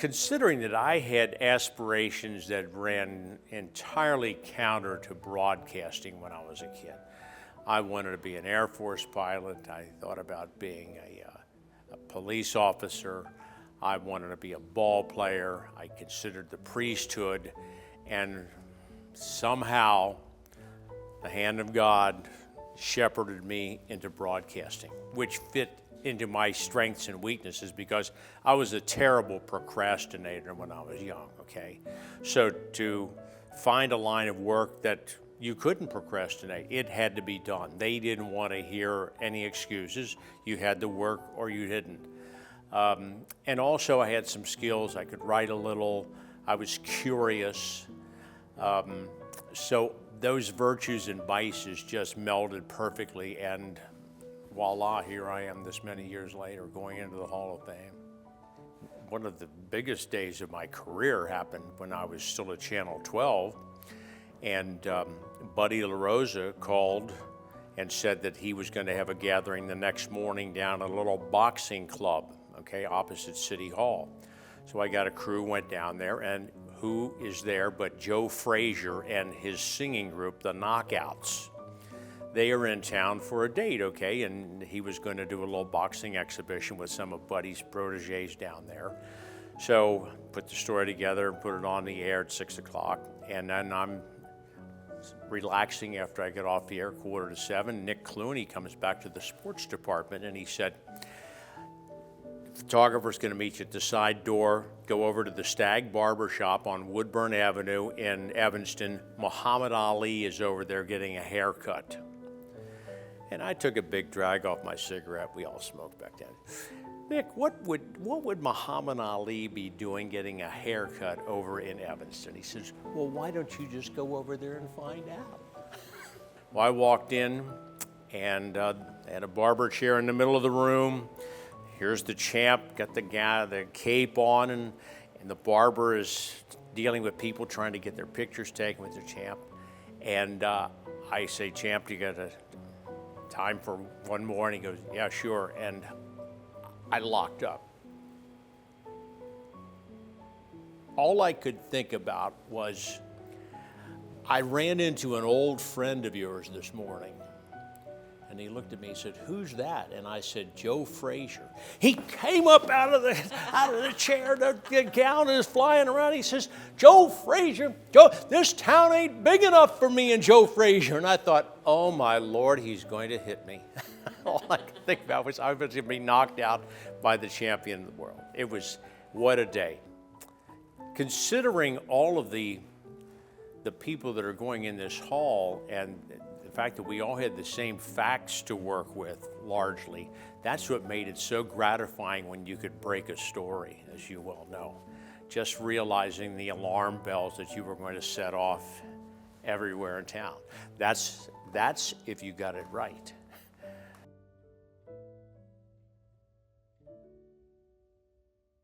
Considering that I had aspirations that ran entirely counter to broadcasting when I was a kid. I wanted to be an Air Force pilot. I thought about being a police officer. I wanted to be a ball player. I considered the priesthood, and somehow the hand of God shepherded me into broadcasting, which fit into my strengths and weaknesses because I was a terrible procrastinator when I was young, okay? So to find a line of work that you couldn't procrastinate, it had to be done. They didn't want to hear any excuses. You had to work or you didn't. And also I had some skills. I could write a little. I was curious. So those virtues and vices just melded perfectly, and voila, here I am this many years later going into the Hall of Fame. One of the biggest days of my career happened when I was still at Channel 12, and Buddy LaRosa called and said that he was going to have a gathering the next morning down at a little boxing club, okay, opposite City Hall. So I got a crew, went down there, and who is there but Joe Frazier and his singing group, the Knockouts. They are in town for a date, okay, and he was going to do a little boxing exhibition with some of Buddy's proteges down there. So put the story together, put it on the air at 6 o'clock, and then I'm relaxing after I get off the air, 6:45. Nick Clooney comes back to the sports department, and he said, the photographer's going to meet you at the side door. Go over to the Stag Barber Shop on Woodburn Avenue in Evanston. Muhammad Ali is over there getting a haircut. And I took a big drag off my cigarette. We all smoked back then. Nick, what would Muhammad Ali be doing getting a haircut over in Evanston? He says, well, why don't you just go over there and find out? Well, I walked in and had a barber chair in the middle of the room. Here's the champ, got the cape on, and the barber is dealing with people trying to get their pictures taken with their champ. And I say, champ, you got time for one more? And he goes, yeah, sure. And I locked up. All I could think about was, I ran into an old friend of yours this morning. And he looked at me and said, who's that? And I said, Joe Frazier. He came up out of the chair, the gown is flying around. He says, Joe Frazier, Joe, this town ain't big enough for me and Joe Frazier. And I thought, oh my Lord, he's going to hit me. All I could think about was I was going to be knocked out by the champion of the world. It was, what a day. Considering all of the people that are going in this hall and the fact that we all had the same facts to work with, largely, that's what made it so gratifying when you could break a story, as you well know. Just realizing the alarm bells that you were going to set off everywhere in town. That's if you got it right.